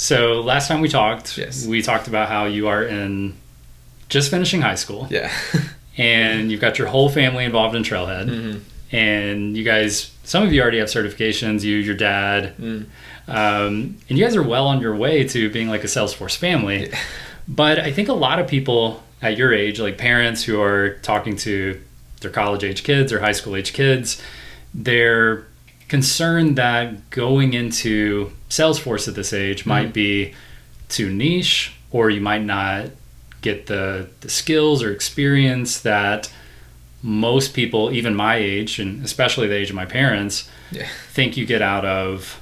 So last time we talked, Yes. we talked about how you are just finishing high school. Yeah. And you've got your whole family involved in Trailhead. Mm-hmm. And you guys, some of you already have certifications, your dad. And you guys are well on your way to being like a Salesforce family. Yeah. But I think a lot of people at your age, like parents who are talking to their college age kids or high school age kids, they're concerned that going into Salesforce at this age might be too niche, or you might not get the skills or experience that most people, even my age, and especially the age of my parents, think you get out of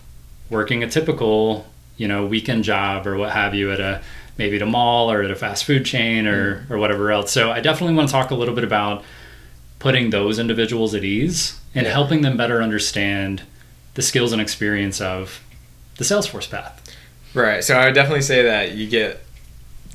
working a typical, weekend job or what have you at maybe at a mall or at a fast food chain or whatever else. So I definitely want to talk a little bit about putting those individuals at ease and helping them better understand the skills and experience of the Salesforce path. Right. So I would definitely say that you get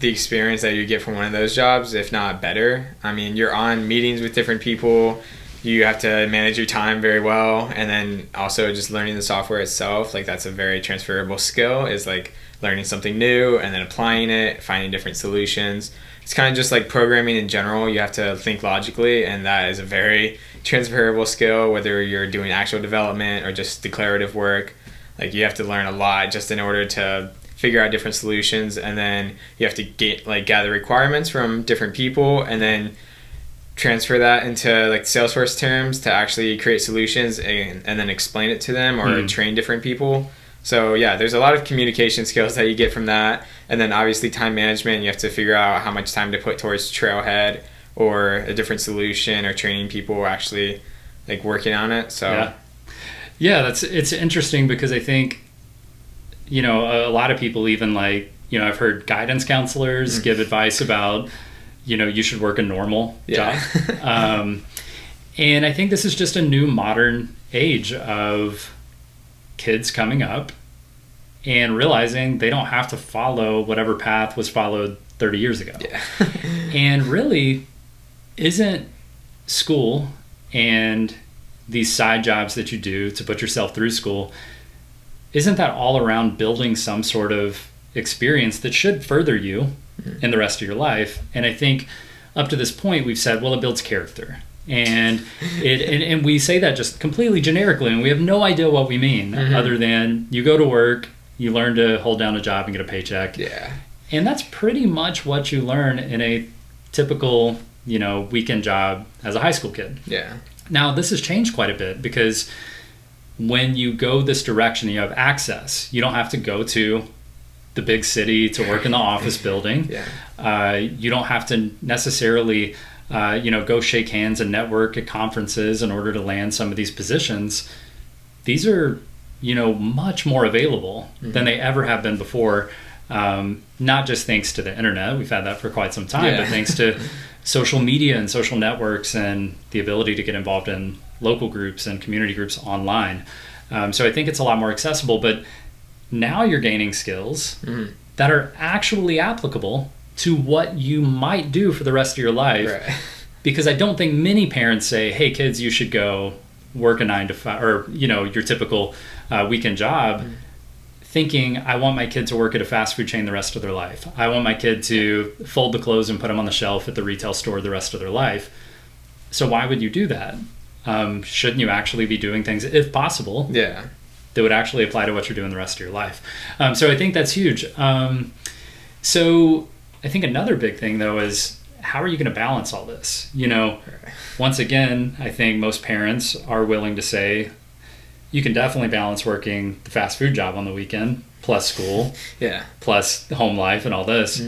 the experience that you get from one of those jobs, if not better. I mean, you're on meetings with different people. You have to manage your time very well. And then also just learning the software itself, like that's a very transferable skill, is like learning something new and then applying it, finding different solutions. It's kind of just like programming in general. You have to think logically, and that is a very transferable skill, whether you're doing actual development or just declarative work. Like you have to learn a lot just in order to figure out different solutions, and then you have to gather requirements from different people and then transfer that into like Salesforce terms to actually create solutions and then explain it to them or train different people. So yeah, there's a lot of communication skills that you get from that. And then obviously time management, you have to figure out how much time to put towards Trailhead or a different solution or training people actually like working on it. So yeah, it's interesting because I think, a lot of people even I've heard guidance counselors give advice about, you should work a normal job. And I think this is just a new modern age of kids coming up and realizing they don't have to follow whatever path was followed 30 years ago. And really, isn't school and these side jobs that you do to put yourself through school, isn't that all around building some sort of experience that should further you in the rest of your life? And I think up to this point we've said, well, it builds character. And and we say that just completely generically, and we have no idea what we mean other than you go to work, you learn to hold down a job and get a paycheck. And that's pretty much what you learn in a typical, weekend job as a high school kid. Now, this has changed quite a bit because when you go this direction, you have access. You don't have to go to the big city to work in the office building. You don't have to necessarily go shake hands and network at conferences in order to land some of these positions. These are, much more available than they ever have been before. Not just thanks to the internet, we've had that for quite some time, but thanks to social media and social networks and the ability to get involved in local groups and community groups online. So I think it's a lot more accessible, but now you're gaining skills that are actually applicable to what you might do for the rest of your life. Because I don't think many parents say, hey kids, you should go work a 9 to 5 or your typical weekend job, thinking I want my kid to work at a fast food chain the rest of their life. I want my kid to fold the clothes and put them on the shelf at the retail store the rest of their life. So why would you do that? Shouldn't you actually be doing things, if possible, that would actually apply to what you're doing the rest of your life? So I think that's huge. So I think another big thing, though, is how are you going to balance all this? Once again, I think most parents are willing to say you can definitely balance working the fast food job on the weekend, plus school, plus home life and all this.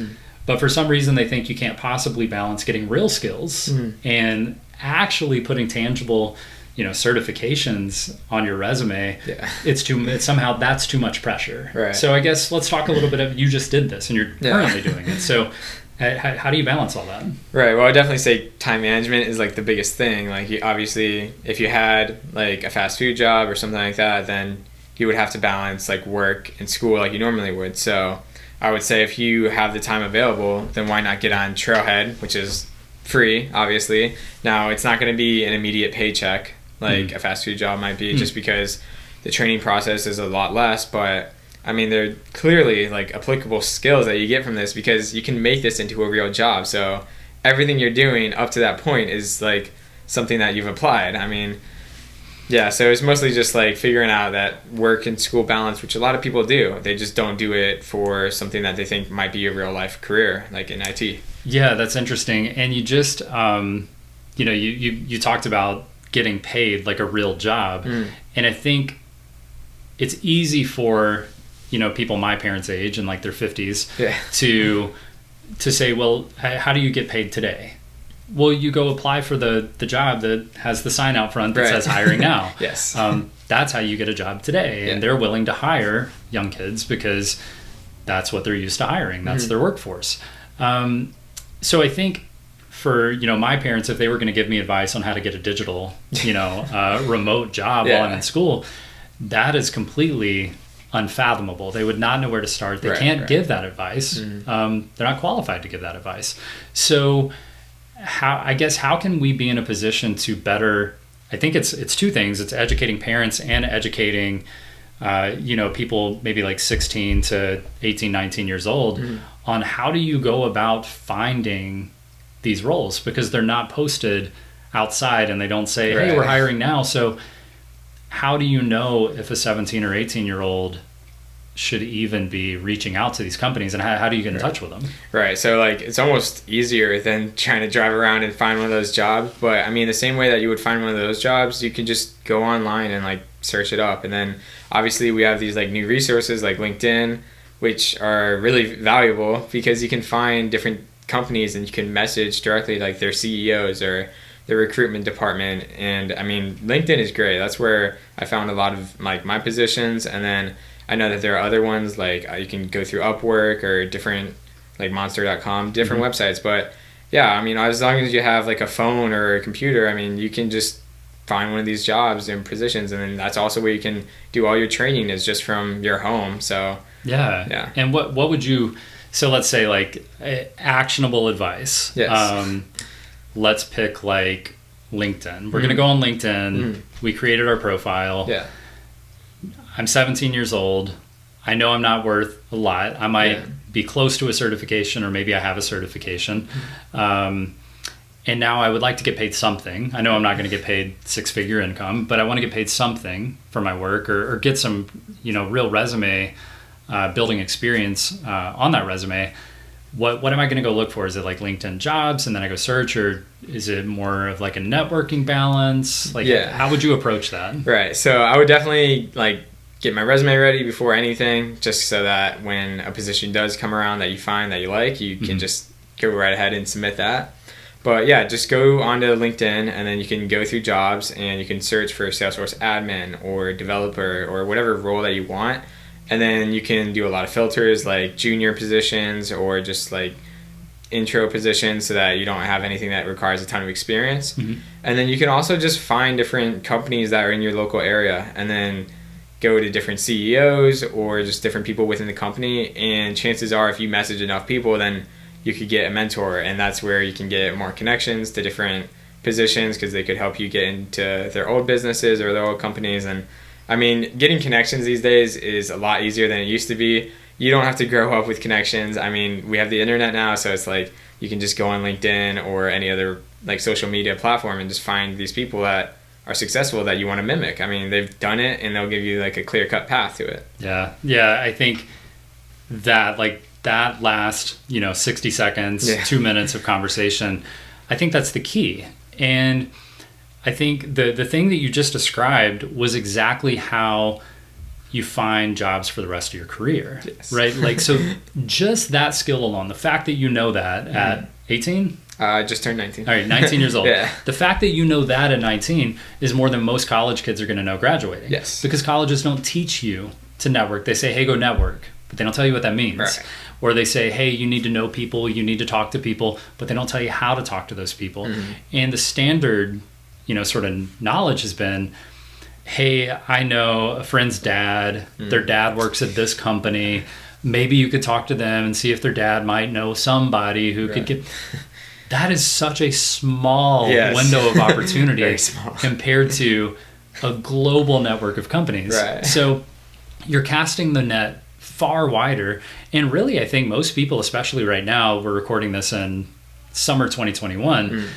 But for some reason, they think you can't possibly balance getting real skills and actually putting tangible, certifications on your resume. It's somehow that's too much pressure. So I guess let's talk a little bit of, you just did this and you're currently doing it. So how do you balance all that? Well, I definitely say time management is like the biggest thing. Like obviously, if you had like a fast food job or something like that, then you would have to balance like work and school like you normally would. So I would say if you have the time available, then why not get on Trailhead, which is free, obviously. Now, it's not going to be an immediate paycheck like a fast food job might be, just because the training process is a lot less, but I mean, they're clearly like applicable skills that you get from this, because you can make this into a real job. So everything you're doing up to that point is like something that you've applied. I mean, yeah, so it's mostly just like figuring out that work and school balance, which a lot of people do. They just don't do it for something that they think might be a real life career, like in IT. Yeah, that's interesting. And you just, you talked about getting paid like a real job. And I think it's easy for, people my parents' age and like their 50s to say, well, how do you get paid today? Well, you go apply for the job that has the sign out front that says hiring now. Yes. That's how you get a job today. And they're willing to hire young kids because that's what they're used to hiring. That's their workforce. So I think for, my parents, if they were going to give me advice on how to get a digital, remote job while I'm in school, that is completely unfathomable. They would not know where to start. They can't give that advice. They're not qualified to give that advice. So how can we be in a position to better, I think it's two things. It's educating parents and educating, people maybe like 16 to 18, 19 years old on how do you go about finding these roles, because they're not posted outside and they don't say, hey, we're hiring now. So how do you know if a 17 or 18-year-old should even be reaching out to these companies, and how do you get in touch with them? Right. So like it's almost easier than trying to drive around and find one of those jobs. But I mean, the same way that you would find one of those jobs, you can just go online and like search it up. And then obviously we have these like new resources like LinkedIn, which are really valuable because you can find different companies and you can message directly like their CEOs or their recruitment department. And I mean, LinkedIn is great. That's where I found a lot of like my positions. And then I know that there are other ones like you can go through Upwork or different like monster.com, different websites. But yeah, I mean, as long as you have like a phone or a computer, I mean, you can just find one of these jobs and positions. And then that's also where you can do all your training is just from your home. So yeah. And what would you, so let's say like actionable advice. Yes. Let's pick like LinkedIn. We're going to go on LinkedIn. We created our profile. Yeah. I'm 17 years old. I know I'm not worth a lot. I might be close to a certification, or maybe I have a certification. And now I would like to get paid something. I know I'm not going to get paid six-figure income, but I want to get paid something for my work, or get some, real resume building experience on that resume. What am I going to go look for? Is it like LinkedIn jobs and then I go search, or is it more of like a networking balance? Like, how would you approach that? Right. So I would definitely like get my resume ready before anything, just so that when a position does come around that you find that you like, you can just go right ahead and submit that. But yeah, just go onto LinkedIn and then you can go through jobs and you can search for Salesforce admin or developer or whatever role that you want. And then you can do a lot of filters like junior positions or just like intro positions, so that you don't have anything that requires a ton of experience. And then you can also just find different companies that are in your local area and then go to different CEOs or just different people within the company. And chances are, if you message enough people, then you could get a mentor, and that's where you can get more connections to different positions, because they could help you get into their old businesses or their old companies. And I mean, getting connections these days is a lot easier than it used to be. You don't have to grow up with connections. I mean, we have the internet now, so it's like you can just go on LinkedIn or any other like social media platform and just find these people that are successful that you want to mimic. I mean, they've done it and they'll give you like a clear-cut path to it. Yeah, I think that like that last, 60 seconds, 2 minutes of conversation, I think that's the key. And I think the thing that you just described was exactly how you find jobs for the rest of your career, right? Like, so just that skill alone, the fact that you know that at 18? I just turned 19. All right, 19 years old. The fact that you know that at 19 is more than most college kids are going to know graduating. Yes. Because colleges don't teach you to network. They say, hey, go network, but they don't tell you what that means. Right. Or they say, hey, you need to know people, you need to talk to people, but they don't tell you how to talk to those people. And the standard, sort of knowledge has been, hey, I know a friend's dad, their dad works at this company. Maybe you could talk to them and see if their dad might know somebody who could get... That is such a small window of opportunity compared to a global network of companies. Right. So you're casting the net far wider. And really, I think most people, especially right now, we're recording this in summer 2021,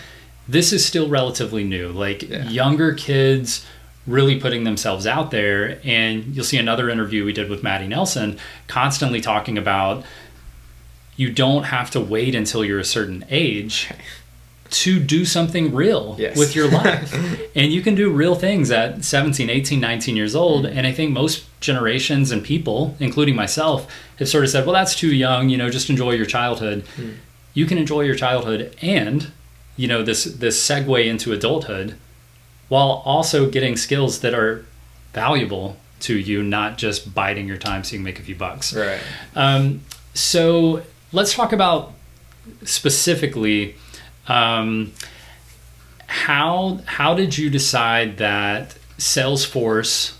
this is still relatively new. Like younger kids really putting themselves out there. And you'll see another interview we did with Maddie Nelson constantly talking about you don't have to wait until you're a certain age to do something real with your life. And you can do real things at 17, 18, 19 years old. And I think most generations and people, including myself, have sort of said, well, that's too young, you know, just enjoy your childhood. You can enjoy your childhood and, you know, this segue into adulthood while also getting skills that are valuable to you, not just biding your time so you can make a few bucks. Right. So let's talk about specifically how did you decide that Salesforce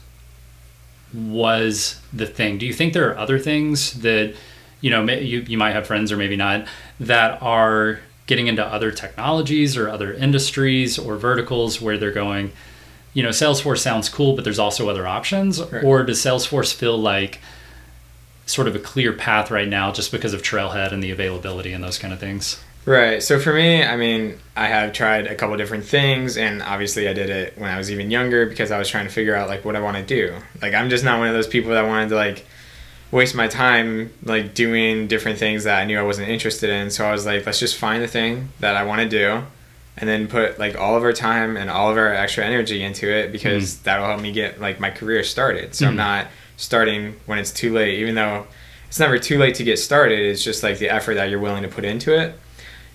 was the thing? Do you think there are other things that, you know, you might have friends or maybe not that are getting into other technologies or other industries or verticals where they're going, you know, Salesforce sounds cool, but there's also other options? Right. Or does Salesforce feel like sort of a clear path right now just because of Trailhead and the availability and those kind of things? Right. So for me, I mean, I have tried a couple different things, and obviously I did it when I was even younger because I was trying to figure out like what I want to do. Like, I'm just not one of those people that wanted to like waste my time like doing different things that I knew I wasn't interested in. So I was like, let's just find the thing that I want to do and then put like all of our time and all of our extra energy into it, because that'll help me get like my career started. So I'm not starting when it's too late, even though it's never too late to get started. It's just like the effort that you're willing to put into it.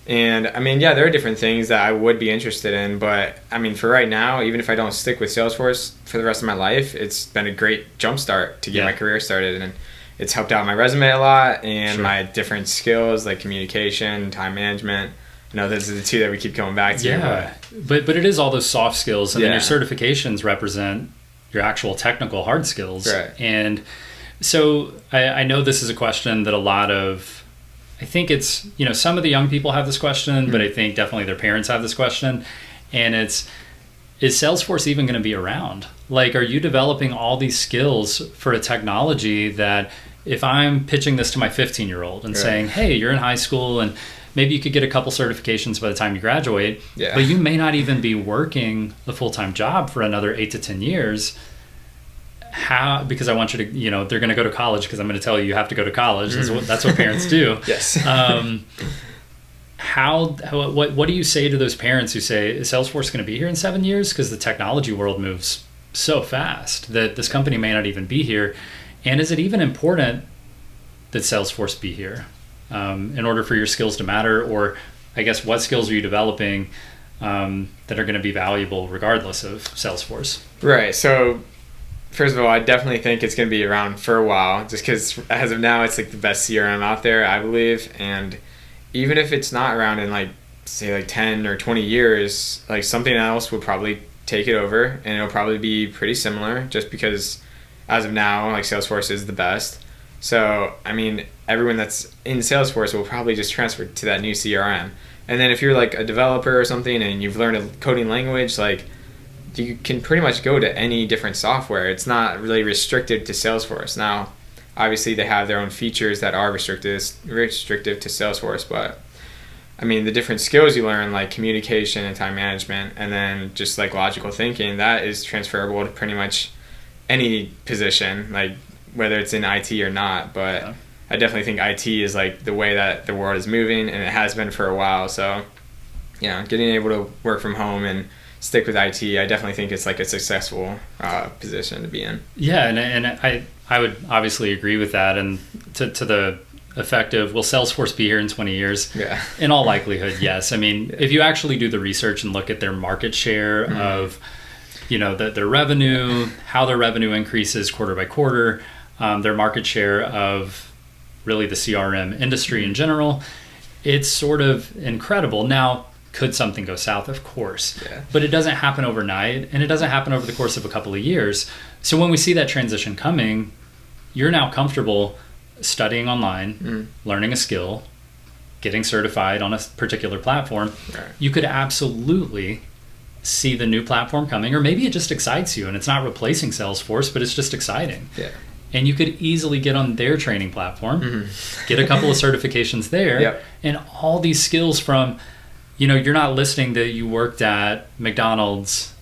And I mean, yeah, there are different things that I would be interested in, but I mean, for right now, even if I don't stick with Salesforce for the rest of my life, it's been a great jumpstart to get my career started. And it's helped out my resume a lot and my different skills like communication, time management. I know those are the two that we keep coming back to. Yeah, but it is all those soft skills, and then your certifications represent your actual technical hard skills. Right. And so I know this is a question that a lot of, I think it's, you know, some of the young people have this question, but I think definitely their parents have this question. And it's, is Salesforce even going to be around? Like, are you developing all these skills for a technology that if I'm pitching this to my 15-year-old and saying, hey, you're in high school and maybe you could get a couple certifications by the time you graduate, but you may not even be working a full-time job for another 8 to 10 years. How? Because I want you to, you know, they're going to go to college because I'm going to tell you have to go to college. That's what parents do. Yes. What do you say to those parents who say, is Salesforce going to be here in 7 years? Because the technology world moves so fast that this company may not even be here. And is it even important that Salesforce be here in order for your skills to matter? Or I guess what skills are you developing that are going to be valuable regardless of Salesforce? Right. So first of all, I definitely think it's going to be around for a while, just because as of now, it's like the best CRM out there, I believe. And even if it's not around in like, say like 10 or 20 years, like something else will probably take it over, and it'll probably be pretty similar, just because as of now, like Salesforce is the best. So, I mean, everyone that's in Salesforce will probably just transfer to that new CRM. And then if you're like a developer or something and you've learned a coding language, like you can pretty much go to any different software. It's not really restricted to Salesforce. Now, obviously they have their own features that are restrictive to Salesforce, but I mean, the different skills you learn, like communication and time management, and then just like logical thinking, that is transferable to pretty much any position, like whether it's in IT or not. But I definitely think IT is like the way that the world is moving, and it has been for a while. So, you know, getting able to work from home and stick with IT, I definitely think it's like a successful position to be in. Yeah, and I would obviously agree with that. And to the effect of, will Salesforce be here in 20 years? Yeah. In all likelihood, yes. I mean, if you actually do the research and look at their market share of, you know, their revenue, how their revenue increases quarter by quarter, their market share of really the CRM industry in general, it's sort of incredible. Now, could something go south? Of course. Yeah. But it doesn't happen overnight, and it doesn't happen over the course of a couple of years. So when we see that transition coming, you're now comfortable studying online, learning a skill, getting certified on a particular platform. Right. You could absolutely see the new platform coming, or maybe it just excites you and it's not replacing Salesforce, but it's just exciting. Yeah. and you could easily get on their training platform, get a couple of certifications there, and all these skills from, you're not listing that you worked at McDonald's,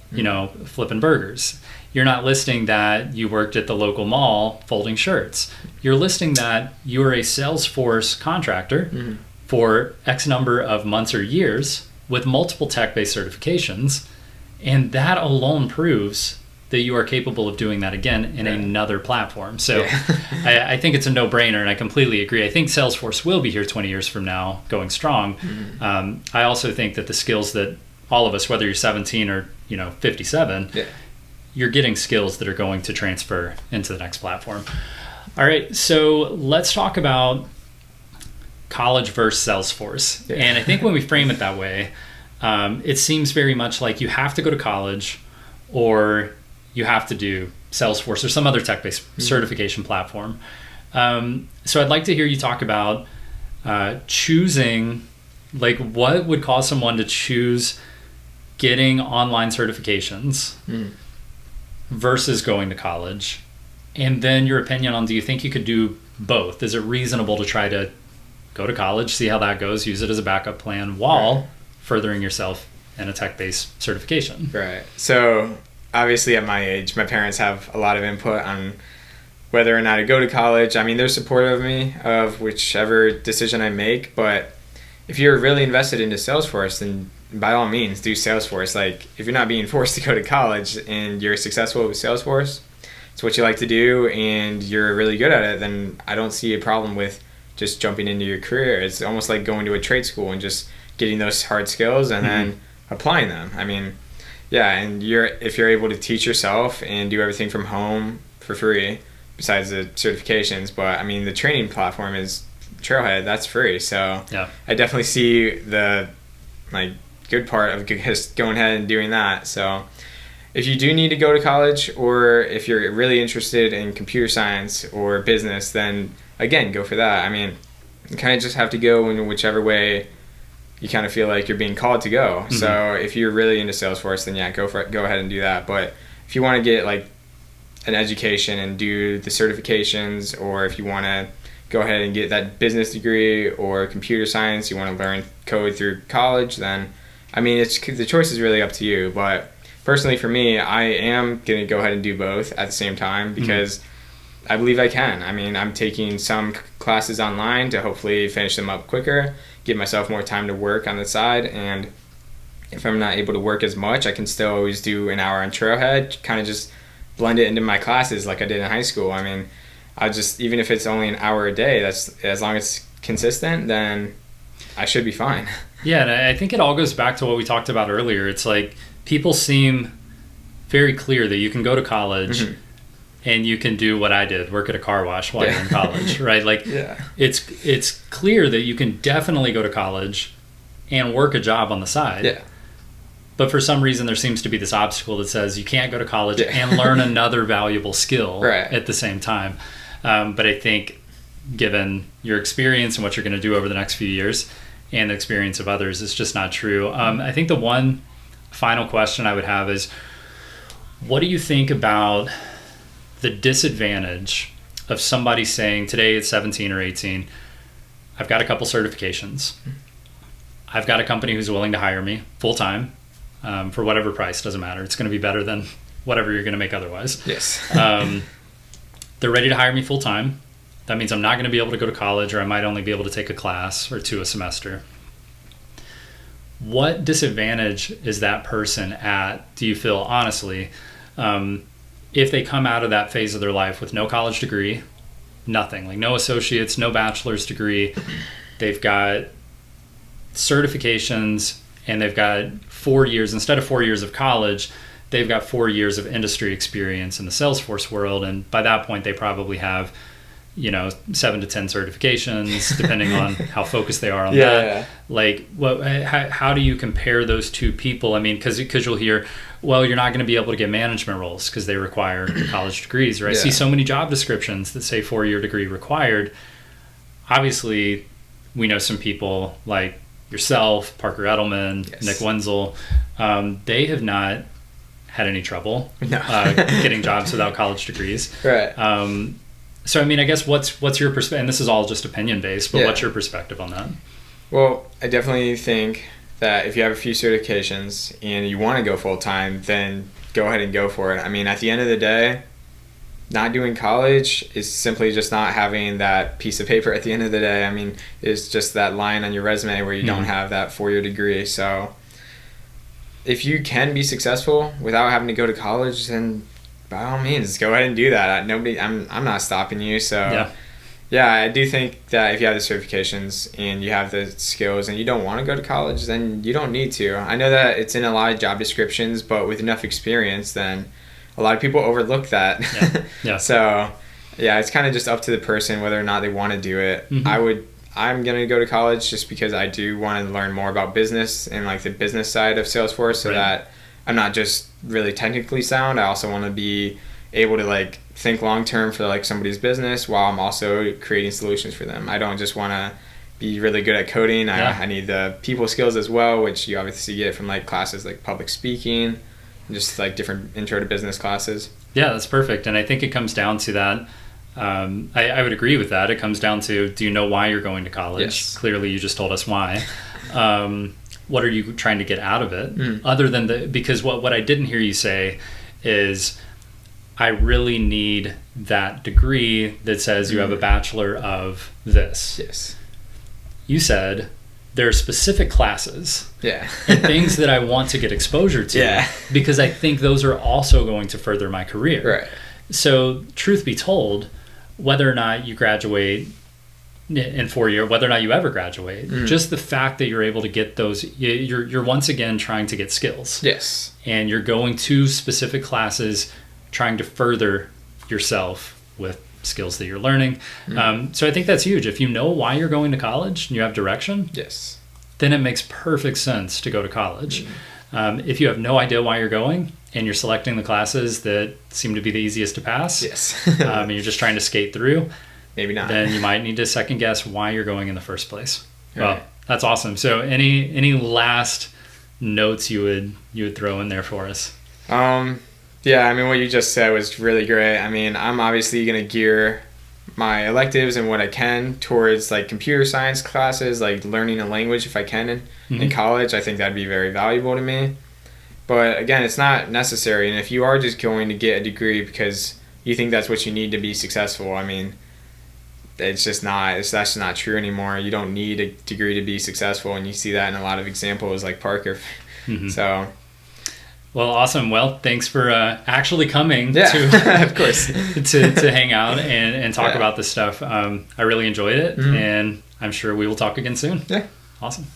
flipping burgers. You're not listing that you worked at the local mall folding shirts. You're listing that you are a Salesforce contractor for X number of months or years with multiple tech-based certifications. And that alone proves that you are capable of doing that again in another platform. So I think it's a no-brainer, and I completely agree. I think Salesforce will be here 20 years from now going strong. I also think that the skills that all of us, whether you're 17 or 57, you're getting skills that are going to transfer into the next platform. All right, so let's talk about college versus Salesforce. And I think when we frame it that way, it seems very much like you have to go to college or you have to do Salesforce or some other tech-based certification platform. So I'd like to hear you talk about choosing, like, what would cause someone to choose getting online certifications versus going to college, and then your opinion on, do you think you could do both? Is it reasonable to try to go to college, see how that goes, use it as a backup plan while furthering yourself in a tech-based certification? Right. So obviously at my age, my parents have a lot of input on whether or not to go to college. I mean, they're supportive of me of whichever decision I make, but if you're really invested into Salesforce, then by all means do Salesforce. Like, if you're not being forced to go to college and you're successful with Salesforce, it's what you like to do and you're really good at it, then I don't see a problem with just jumping into your career. It's almost like going to a trade school and just getting those hard skills and then applying them. I mean, and if you're able to teach yourself and do everything from home for free, besides the certifications, but I mean, the training platform is Trailhead, that's free. So I definitely see the good part of just going ahead and doing that. So if you do need to go to college, or if you're really interested in computer science or business, then again, go for that. I mean, you kind of just have to go in whichever way you kind of feel like you're being called to go. So if you're really into Salesforce, then go for it. Go ahead and do that. But if you want to get like an education and do the certifications, or if you want to go ahead and get that business degree or computer science, you want to learn code through college, then I mean, the choice is really up to you. But personally for me, I am going to go ahead and do both at the same time because I believe I can. I mean, I'm taking some classes online to hopefully finish them up quicker, give myself more time to work on the side, and if I'm not able to work as much, I can still always do an hour on Trailhead, kind of just blend it into my classes like I did in high school. I mean, even if it's only an hour a day, that's, as long as it's consistent, then I should be fine. Yeah, and I think it all goes back to what we talked about earlier. It's like, people seem very clear that you can go to college and you can do what I did, work at a car wash while you're in college, right? Like, it's clear that you can definitely go to college and work a job on the side. But for some reason, there seems to be this obstacle that says you can't go to college and learn another valuable skill at the same time. But I think, given your experience and what you're going to do over the next few years and the experience of others, it's just not true. I think the one final question I would have is, what do you think about the disadvantage of somebody saying, today at 17 or 18, I've got a couple certifications, I've got a company who's willing to hire me full-time for whatever price, doesn't matter, it's going to be better than whatever you're going to make otherwise. They're ready to hire me full-time. That means I'm not going to be able to go to college, or I might only be able to take a class or two a semester. What disadvantage is that person at, do you feel, honestly, if they come out of that phase of their life with no college degree, nothing, like no associates, no bachelor's degree, they've got certifications, and they've got 4 years, instead of 4 years of college, they've got 4 years of industry experience in the Salesforce world, and by that point they probably have 7 to 10 certifications, depending on how focused they are on that. Like, how do you compare those two people? I mean, because you'll hear, well, you're not going to be able to get management roles because they require college degrees, right? I see so many job descriptions that say 4-year degree required. Obviously, we know some people like yourself, Parker Edelman, Nick Wenzel. They have not had any trouble getting jobs without college degrees. So, I mean, I guess what's your perspective, and this is all just opinion based, but Yeah. what's your perspective on that? Well, I definitely think that if you have a few certifications and you want to go full time, then go ahead and go for it. I mean, at the end of the day, not doing college is simply just not having that piece of paper at the end of the day. I mean, it's just that line on your resume where you don't have that 4-year degree. So if you can be successful without having to go to college, then by all means, go ahead and do that. I'm not stopping you. So yeah, I do think that if you have the certifications and you have the skills and you don't want to go to college, then you don't need to. I know that it's in a lot of job descriptions, but with enough experience, then a lot of people overlook that. Yeah. So yeah, it's kind of just up to the person whether or not they want to do it. I'm going to go to college just because I do want to learn more about business and like the business side of Salesforce, so that I'm not just really technically sound. I also want to be able to like think long term for like somebody's business while I'm also creating solutions for them. I don't just want to be really good at coding. I need the people skills as well, which you obviously get from like classes like public speaking and just like different intro to business classes. Yeah, that's perfect. And I think it comes down to that. I would agree with that. It comes down to, do you know why you're going to college? Yes. Clearly you just told us why. What are you trying to get out of it? Other than because what I didn't hear you say is, I really need that degree that says you have a bachelor of this. Yes. You said there are specific classes and things that I want to get exposure to because I think those are also going to further my career. Right. So truth be told, whether or not you graduate in 4 years, whether or not you ever graduate, just the fact that you're able to get those, you're once again trying to get skills. Yes. And you're going to specific classes trying to further yourself with skills that you're learning. So I think that's huge. If you know why you're going to college and you have direction, then it makes perfect sense to go to college. If you have no idea why you're going and you're selecting the classes that seem to be the easiest to pass, and you're just trying to skate through, maybe not. Then you might need to second guess why you're going in the first place. Well, that's awesome. So any last notes you would throw in there for us? Yeah, I mean, what you just said was really great. I mean, I'm obviously going to gear my electives and what I can towards like computer science classes, like learning a language if I can in college. I think that'd be very valuable to me. But again, it's not necessary. And if you are just going to get a degree because you think that's what you need to be successful, I mean, that's just not true anymore. You don't need a degree to be successful, and you see that in a lot of examples like Parker. So, well, awesome. Well, thanks for actually coming to of course to hang out and talk about this stuff. I really enjoyed it, and I'm sure we will talk again soon. Awesome.